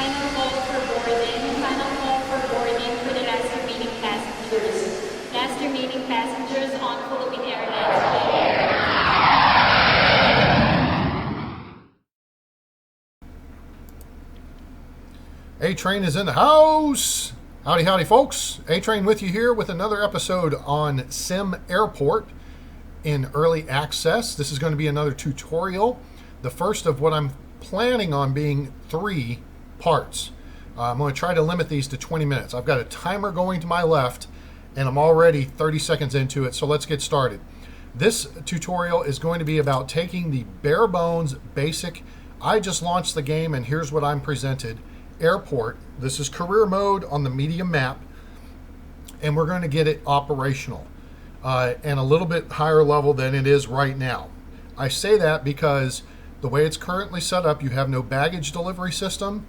Final call for boarding. Final call for boarding for the last remaining passengers. Last remaining passengers on Philippine Airlines. A-Train is in the house. Howdy, howdy, folks. A-Train with you here with another episode on SimAirport in early access. This is going to be another tutorial, the first of what I'm planning on being 3 parts. I'm going to try to limit these to 20 minutes. I've got a timer going to my left, and I'm already 30 seconds into it, so let's get started. This tutorial is going to be about taking the bare bones, basic, I just launched the game and here's what I'm presented, airport. This is career mode on the medium map, and we're going to get it operational and a little bit higher level than it is right now. I say that because the way it's currently set up, you have no baggage delivery system,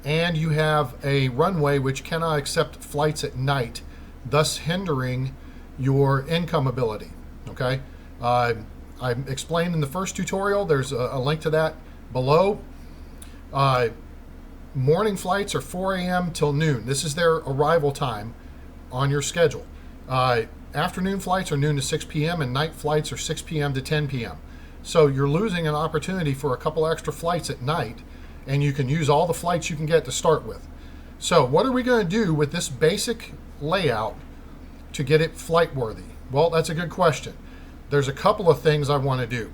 and you have a runway which cannot accept flights at night, thus hindering your income ability. Okay, I explained in the first tutorial. There's a link to that below. Morning flights are 4 a.m. till noon. This is their arrival time on your schedule. Afternoon flights are noon to 6 p.m. and night flights are 6 p.m. to 10 p.m. So you're losing an opportunity for a couple extra flights at night, and you can use all the flights you can get to start with. So what are we going to do with this basic layout to get it flight worthy? Well, that's a good question. There's a couple of things I want to do.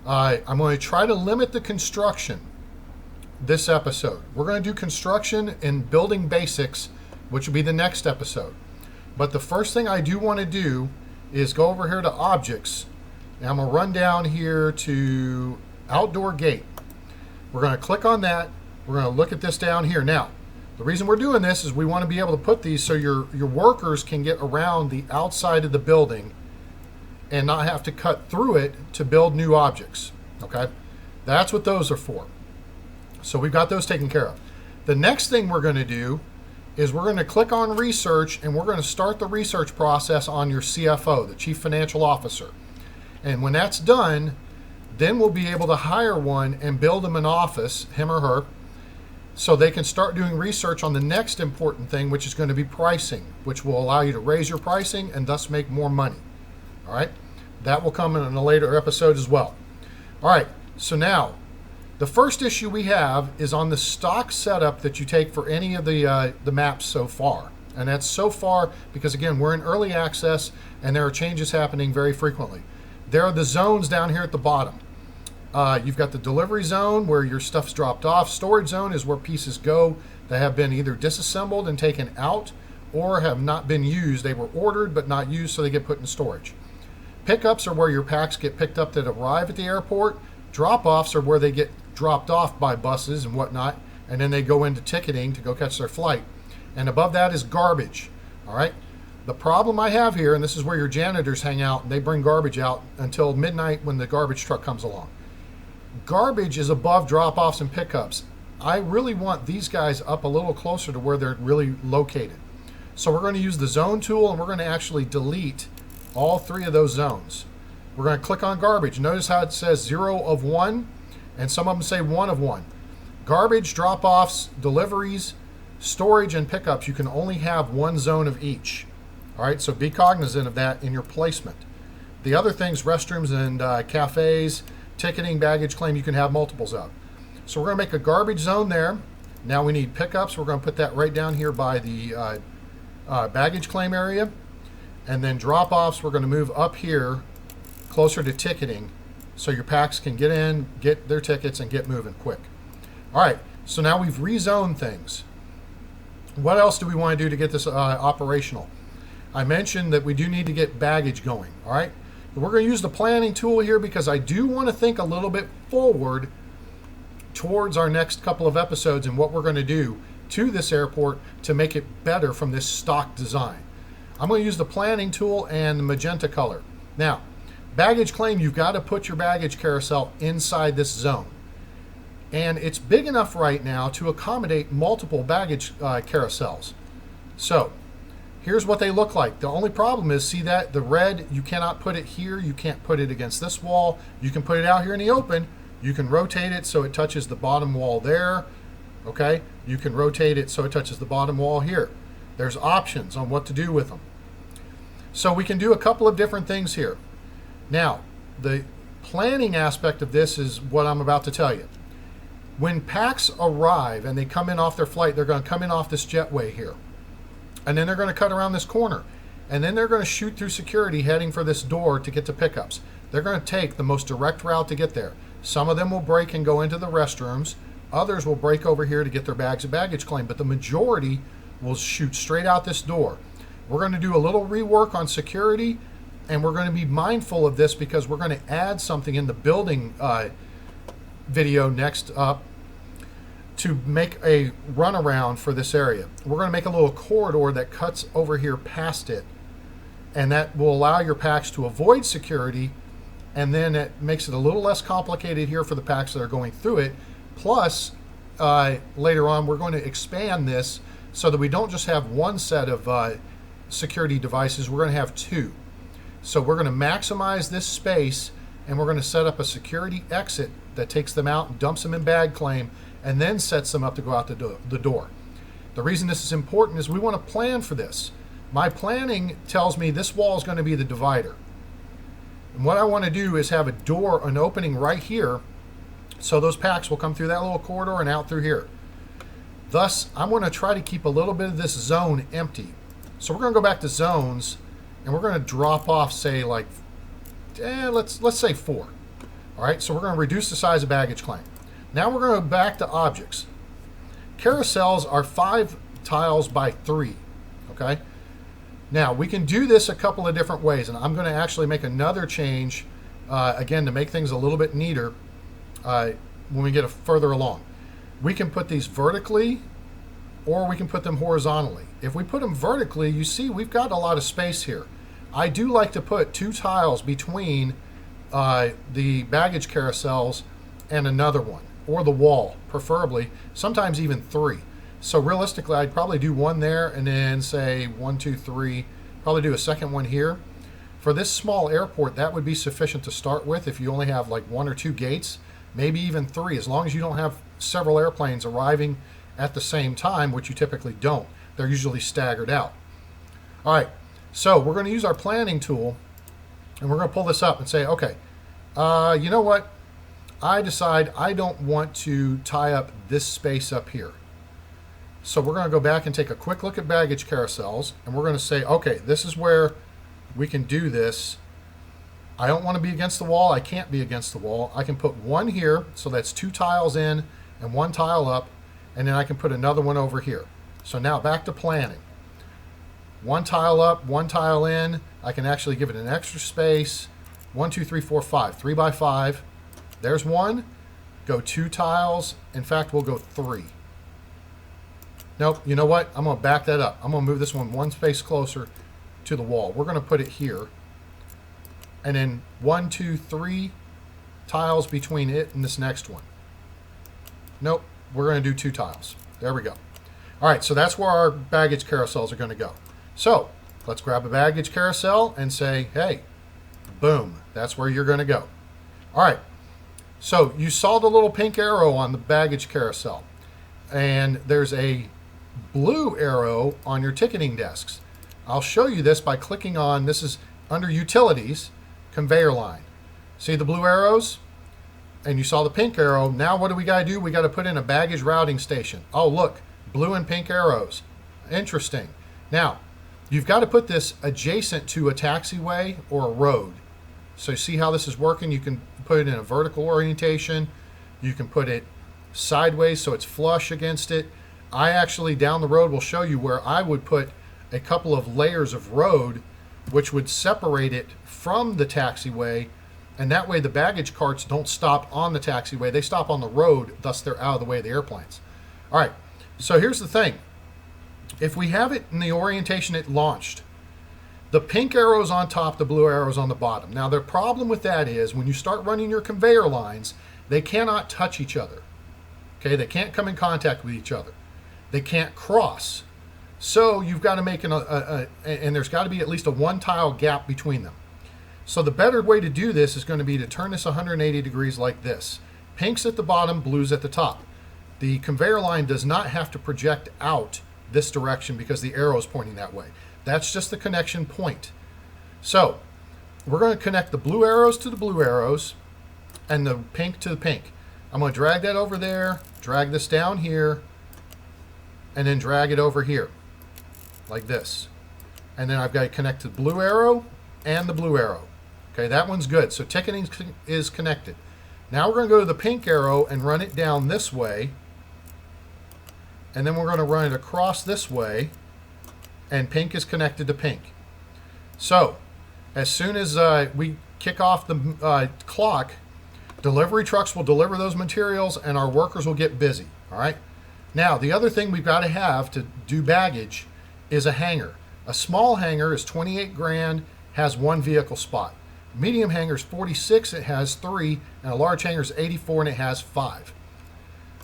I'm going to try to limit the construction this episode. We're going to do construction and building basics, which will be the next episode. But the first thing I do want to do is go over here to objects, and I'm going to run down here to outdoor gate. We're going to click on that. We're going to look at this down here. Now, the reason we're doing this is we want to be able to put these so your workers can get around the outside of the building and not have to cut through it to build new objects. Okay? That's what those are for. So we've got those taken care of. The next thing we're going to do is we're going to click on research, and we're going to start the research process on your CFO, the Chief Financial Officer. And when that's done, then we'll be able to hire one and build them an office, him or her, so they can start doing research on the next important thing, which is going to be pricing, which will allow you to raise your pricing and thus make more money. All right? That will come in a later episode as well. All right, so now, the first issue we have is on the stock setup that you take for any of the maps so far. And that's so far because, again, we're in early access and there are changes happening very frequently. There are the zones down here at the bottom. You've got the delivery zone where your stuff's dropped off. Storage zone is where pieces go that have been either disassembled and taken out or have not been used. They were ordered but not used, so they get put in storage. Pickups are where your packs get picked up that arrive at the airport. Drop-offs are where they get dropped off by buses and whatnot, and then they go into ticketing to go catch their flight. And above that is garbage. All right. The problem I have here, and this is where your janitors hang out, and they bring garbage out until midnight when the garbage truck comes along. Garbage is above drop-offs and pickups. I really want these guys up a little closer to where they're really located. So we're going to use the zone tool, and we're going to actually delete all 3 of those zones. We're going to click on garbage. Notice how it says 0 of 1, and some of them say 1 of 1. Garbage, drop-offs, deliveries, storage, and pickups, you can only have 1 zone of each. All right, so be cognizant of that in your placement. The other things, restrooms and cafes, ticketing, baggage claim, you can have multiples of. So we're going to make a garbage zone there. Now we need pickups. We're going to put that right down here by the baggage claim area. And then drop-offs, we're going to move up here closer to ticketing so your packs can get in, get their tickets, and get moving quick. All right, so now we've rezoned things. What else do we want to do to get this operational? I mentioned that we do need to get baggage going, all right? We're going to use the planning tool here because I do want to think a little bit forward towards our next couple of episodes and what we're going to do to this airport to make it better from this stock design. I'm going to use the planning tool and the magenta color. Now, baggage claim, you've got to put your baggage carousel inside this zone. And it's big enough right now to accommodate multiple baggage carousels. So, here's what they look like. The only problem is, see that? The red, you cannot put it here. You can't put it against this wall. You can put it out here in the open. You can rotate it so it touches the bottom wall there. Okay, you can rotate it so it touches the bottom wall here. There's options on what to do with them. So we can do a couple of different things here. Now, the planning aspect of this is what I'm about to tell you. When packs arrive and they come in off their flight, they're going to come in off this jetway here. And then they're going to cut around this corner. And then they're going to shoot through security heading for this door to get to pickups. They're going to take the most direct route to get there. Some of them will break and go into the restrooms. Others will break over here to get their bags of baggage claim. But the majority will shoot straight out this door. We're going to do a little rework on security, and we're going to be mindful of this because we're going to add something in the building video next up to make a runaround for this area. We're going to make a little corridor that cuts over here past it, and that will allow your packs to avoid security, and then it makes it a little less complicated here for the packs that are going through it. Plus, later on, we're going to expand this so that we don't just have one set of security devices, we're going to have two. So we're going to maximize this space, and we're going to set up a security exit that takes them out and dumps them in bag claim, and then sets them up to go out the door. The reason this is important is we want to plan for this. My planning tells me this wall is going to be the divider. And what I want to do is have a door, an opening right here, so those packs will come through that little corridor and out through here. Thus, I'm going to try to keep a little bit of this zone empty. So we're going to go back to zones, and we're going to drop off, say, like, let's say 4. All right, so we're going to reduce the size of baggage claim. Now we're going to go back to objects. Carousels are 5 tiles by 3, okay? Now, we can do this a couple of different ways, and I'm going to actually make another change, again, to make things a little bit neater when we get further along. We can put these vertically, or we can put them horizontally. If we put them vertically, you see we've got a lot of space here. I do like to put 2 tiles between the baggage carousels and another one, or the wall, preferably, sometimes even 3. So realistically, I'd probably do 1 there, and then say 1, 2, 3, probably do a second one here. For this small airport, that would be sufficient to start with if you only have like 1 or 2 gates, maybe even 3, as long as you don't have several airplanes arriving at the same time, which you typically don't. They're usually staggered out. All right, so we're going to use our planning tool, and we're going to pull this up and say, okay, you know what? I decide I don't want to tie up this space up here. So we're going to go back and take a quick look at baggage carousels, and we're going to say, okay, this is where we can do this. I don't want to be against the wall. I can't be against the wall. I can put 1 here, so that's 2 tiles in and 1 tile up, and then I can put another one over here. So now back to planning. 1 tile up, 1 tile in. I can actually give it an extra space. 1, 2, 3, 4, 5. 3 by 5. There's 1. Go 2 tiles. In fact, we'll go 3. Nope, you know what? I'm going to back that up. I'm going to move this one space closer to the wall. We're going to put it here. And then 1, 2, 3 tiles between it and this next one. Nope, we're going to do 2 tiles. There we go. All right, so that's where our baggage carousels are going to go. So let's grab a baggage carousel and say, hey, boom, that's where you're going to go. All right, so you saw the little pink arrow on the baggage carousel, and there's a blue arrow on your ticketing desks. I'll show you this by clicking on, this is under Utilities, Conveyor Line. See the blue arrows? And you saw the pink arrow. Now what do we got to do? We got to put in a baggage routing station. Oh, look, blue and pink arrows. Interesting. Now, you've got to put this adjacent to a taxiway or a road. So you see how this is working? You can put it in a vertical orientation. You can put it sideways so it's flush against it. I actually, down the road, will show you where I would put a couple of layers of road which would separate it from the taxiway, and that way the baggage carts don't stop on the taxiway. They stop on the road, thus they're out of the way of the airplanes. All right, so here's the thing. If we have it in the orientation it launched, the pink arrow's on top, the blue arrow's on the bottom. Now, the problem with that is when you start running your conveyor lines, they cannot touch each other. Okay, they can't come in contact with each other. They can't cross. So you've got to make and there's got to be at least a 1 tile gap between them. So the better way to do this is going to be to turn this 180 degrees like this. Pink's at the bottom, blue's at the top. The conveyor line does not have to project out this direction because the arrow is pointing that way. That's just the connection point. So we're going to connect the blue arrows to the blue arrows and the pink to the pink. I'm going to drag that over there, drag this down here, and then drag it over here like this. And then I've got to connect the blue arrow and the blue arrow. Okay, that one's good. So ticketing is connected. Now we're going to go to the pink arrow and run it down this way. And then we're going to run it across this way. And pink is connected to pink. So as soon as we kick off the clock, delivery trucks will deliver those materials and our workers will get busy. All right. Now, the other thing we've got to have to do baggage is a hangar. A small hangar is 28 grand, has one vehicle spot. Medium hangar is 46, it has 3, and a large hangar is 84 and it has 5.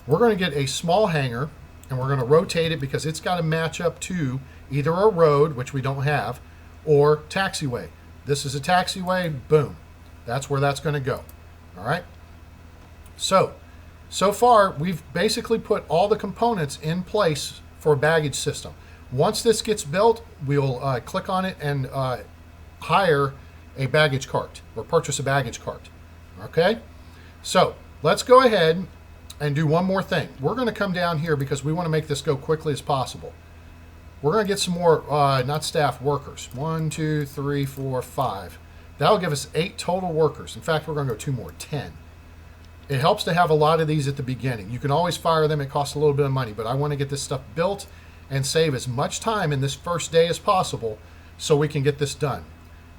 We're going to get a small hangar and we're going to rotate it because it's got to match up to either a road, which we don't have, or taxiway. This is a taxiway, boom. That's where that's going to go. All right. So far, we've basically put all the components in place for a baggage system. Once this gets built, we'll click on it and hire a baggage cart or purchase a baggage cart. Okay? So let's go ahead and do one more thing. We're going to come down here because we want to make this go quickly as possible. We're going to get some more, not staff, workers. 1, 2, 3, 4, 5. That'll give us 8 total workers. In fact, we're going to go 2 more, 10. It helps to have a lot of these at the beginning. You can always fire them. It costs a little bit of money, but I want to get this stuff built and save as much time in this first day as possible so we can get this done.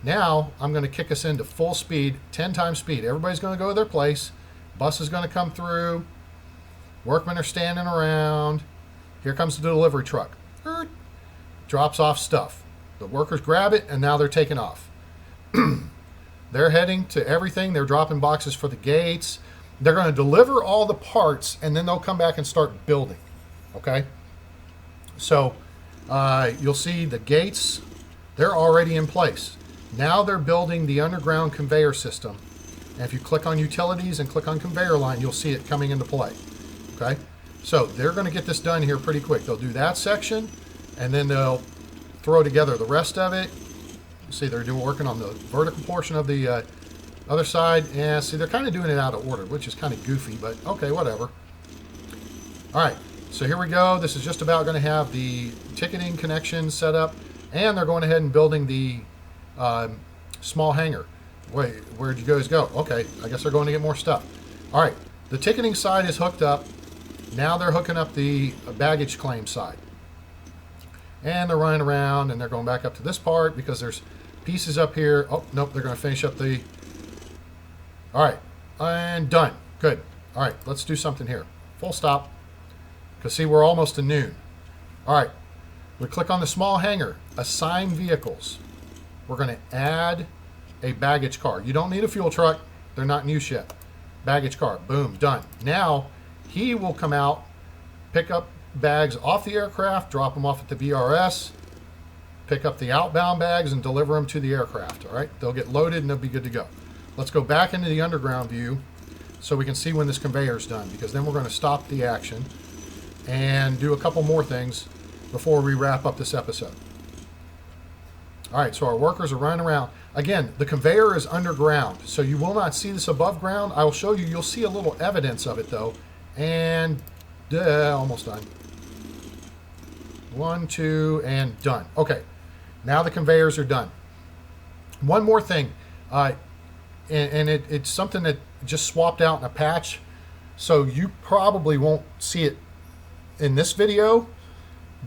Now, I'm going to kick us into full speed, 10 times speed. Everybody's going to go to their place. Bus is going to come through. Workmen are standing around. Here comes the delivery truck. Drops off stuff. The workers grab it, and now they're taking off. They're heading to everything. They're dropping boxes for the gates. They're going to deliver all the parts, and then they'll come back and start building. Okay? So you'll see the gates, they're already in place. Now they're building the underground conveyor system. And if you click on utilities and click on conveyor line, you'll see it coming into play. Okay? So they're going to get this done here pretty quick. They'll do that section, and then they'll throw together the rest of it. See, they're working on the vertical portion of the other side. Yeah, see, they're kind of doing it out of order, which is kind of goofy, but okay, whatever. All right, so here we go. This is just about going to have the ticketing connection set up, and they're going ahead and building the small hangar. Wait, where'd you guys go? Okay, I guess they're going to get more stuff. All right, the ticketing side is hooked up. Now they're hooking up the baggage claim side. And they're running around, and they're going back up to this part because there's pieces up here. Oh, nope, they're going to finish up the... All right, and done. Good. All right, let's do something here. Full stop. Because, see, we're almost to noon. All right, we click on the small hangar, assign vehicles. We're going to add a baggage car. You don't need a fuel truck. They're not in use yet. Baggage car. Boom, done. Now, he will come out, pick up bags off the aircraft, drop them off at the VRS, pick up the outbound bags, and deliver them to the aircraft. All right, they'll get loaded and they'll be good to go. Let's go back into the underground view so we can see when this conveyor is done, because then we're going to stop the action and do a couple more things before we wrap up this episode. All right, so our workers are running around. Again, the conveyor is underground, so you will not see this above ground. I will show you. You'll see a little evidence of it, though. And almost done. 1, 2, and done. Okay, now the conveyors are done. One more thing. It's something that just swapped out in a patch, so you probably won't see it in this video,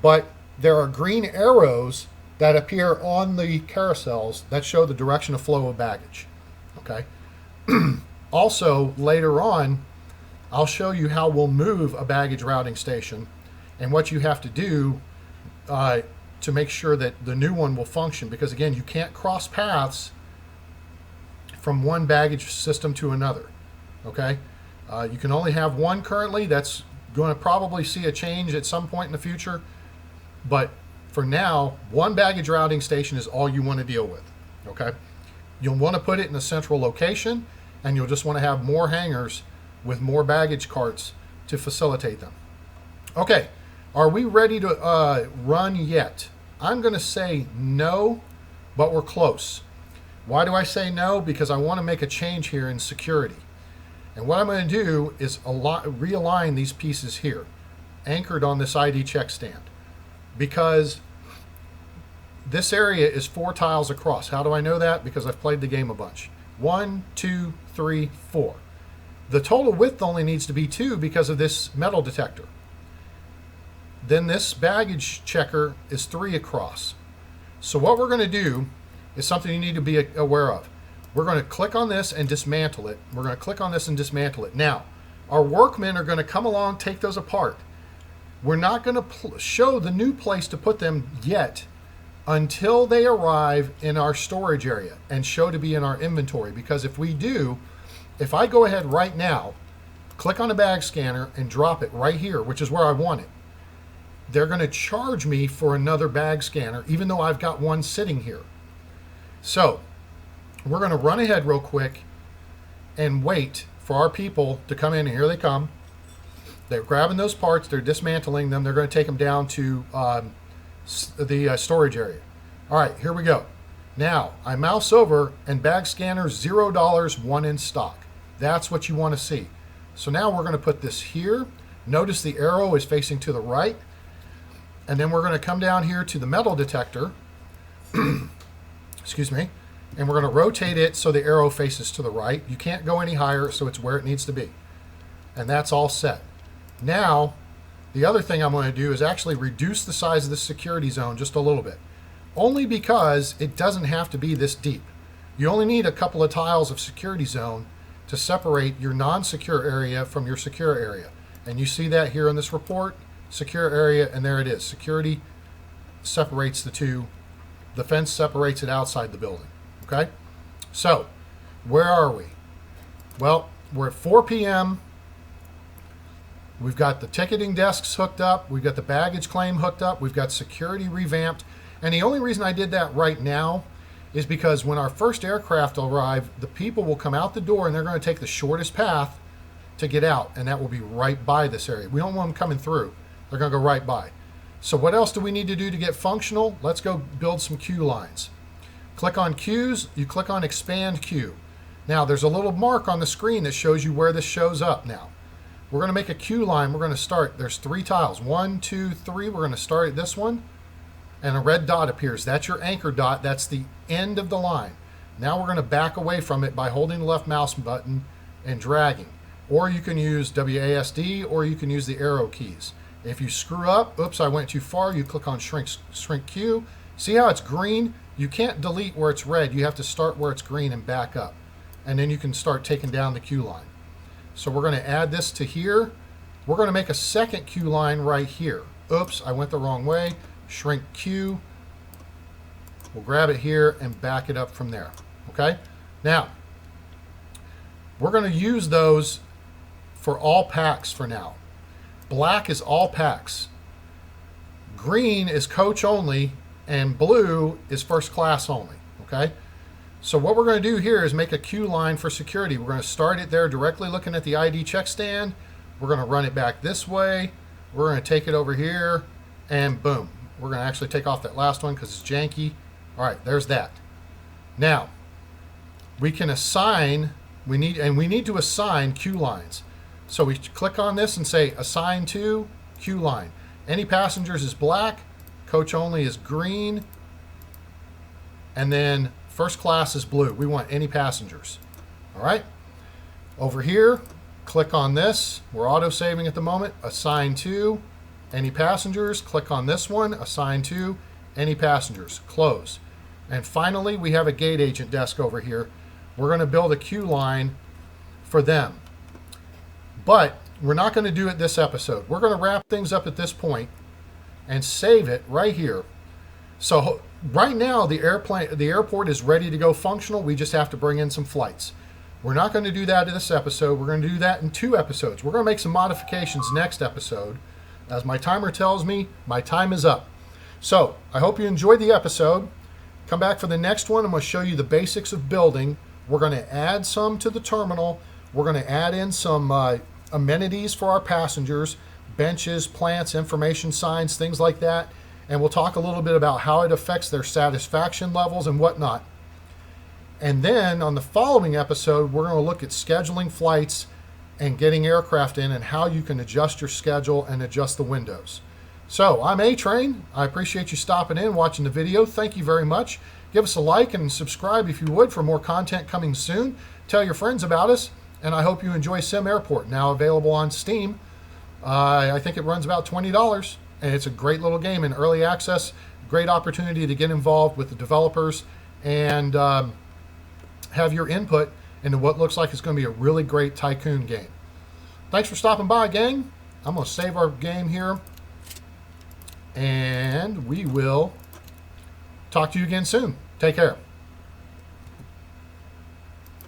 but there are green arrows that appear on the carousels that show the direction of flow of baggage. Okay. Also, later on, I'll show you how we'll move a baggage routing station and what you have to do to make sure that the new one will function, because again, you can't cross paths from one baggage system to another. Okay, you can only have one currently. That's going to probably see a change at some point in the future, but for now, one baggage routing station is all you want to deal with. Okay, you'll want to put it in a central location, and you'll just want to have more hangars with more baggage carts to facilitate them. Okay, are we ready to run yet? I'm going to say no, but we're close. Why do I say no? Because I want to make a change here in security. And what I'm going to do is realign these pieces here, anchored on this ID check stand. Because this area is 4 tiles across. How do I know that? Because I've played the game a bunch. 1, 2, 3, 4. The total width only needs to be 2 because of this metal detector. Then this baggage checker is 3 across. So what we're going to do is something you need to be aware of. We're going to click on this and dismantle it. We're going to click on this and dismantle it. Now, our workmen are going to come along, take those apart. We're not going to show the new place to put them yet until they arrive in our storage area and show to be in our inventory. Because if we do, if I go ahead right now, click on a bag scanner and drop it right here, which is where I want it, they're going to charge me for another bag scanner, even though I've got one sitting here. So we're going to run ahead real quick and wait for our people to come in. And here they come. They're grabbing those parts. They're dismantling them. They're going to take them down to the storage area. All right, here we go. Now, I mouse over and bag scanner $0, 1 in stock. That's what you want to see. So now we're going to put this here. Notice the arrow is facing to the right. And then we're going to come down here to the metal detector. Excuse me. And we're going to rotate it so the arrow faces to the right. You can't go any higher, so it's where it needs to be. And that's all set. Now, the other thing I'm going to do is actually reduce the size of the security zone just a little bit. Only because it doesn't have to be this deep. You only need a couple of tiles of security zone to separate your non-secure area from your secure area. And you see that here in this report, secure area, and there it is. Security separates the two. The fence separates it outside the building. Okay? So, where are we? Well, we're at 4 p.m. We've got the ticketing desks hooked up. We've got the baggage claim hooked up. We've got security revamped. And the only reason I did that right now is because when our first aircraft arrive, the people will come out the door and they're going to take the shortest path to get out. And that will be right by this area. We don't want them coming through. They're going to go right by. So what else do we need to do to get functional? Let's go build some queue lines. Click on queues. You click on expand queue. Now there's a little mark on the screen that shows you where this shows up now. We're going to make a queue line. We're going to start. There's 3 tiles. 1, 2, 3. We're going to start at this one. And a red dot appears. That's your anchor dot. That's the end of the line. Now we're going to back away from it by holding the left mouse button and dragging. Or you can use WASD, or you can use the arrow keys. If you screw up, oops, I went too far, you click on shrink queue. See how it's green? You can't delete where it's red. You have to start where it's green and back up. And then you can start taking down the queue line. So we're going to add this to here. We're going to make a second queue line right here. Oops, I went the wrong way. Shrink queue. We'll grab it here and back it up from there. Okay? Now, we're going to use those for all packs for now. Black is all packs. Green is coach only, and blue is first class only. Okay? So what we're going to do here is make a queue line for security. We're going to start it there directly looking at the ID check stand. We're going to run it back this way. We're going to take it over here, and boom. We're going to actually take off that last one because it's janky. All right, there's that. Now, we can assign, we need to assign queue lines. So we click on this and say assign to queue line. Any passengers is black, coach only is green, and then first class is blue. We want any passengers. All right. Over here, click on this. We're auto-saving at the moment. Assign to any passengers. Click on this one. Assign to any passengers. Close. And finally, we have a gate agent desk over here. We're going to build a queue line for them. But we're not going to do it this episode. We're going to wrap things up at this point and save it right here. So right now, the airport is ready to go functional. We just have to bring in some flights. We're not going to do that in this episode. We're going to do that in 2 episodes. We're going to make some modifications next episode. As my timer tells me, my time is up. So I hope you enjoyed the episode. Come back for the next one. I'm going to show you the basics of building. We're going to add some to the terminal. We're going to add in some amenities for our passengers, benches, plants, information signs, things like that. And we'll talk a little bit about how it affects their satisfaction levels and whatnot. And then on the following episode, we're going to look at scheduling flights and getting aircraft in and how you can adjust your schedule and adjust the windows. So I'm A-Train. I appreciate you stopping in, watching the video. Thank you very much. Give us a like and subscribe if you would for more content coming soon. Tell your friends about us. And I hope you enjoy SimAirport, now available on Steam. I think it runs about $20. And it's a great little game in early access. Great opportunity to get involved with the developers and have your input into what looks like it's going to be a really great tycoon game. Thanks for stopping by, gang. I'm going to save our game here. And we will talk to you again soon. Take care.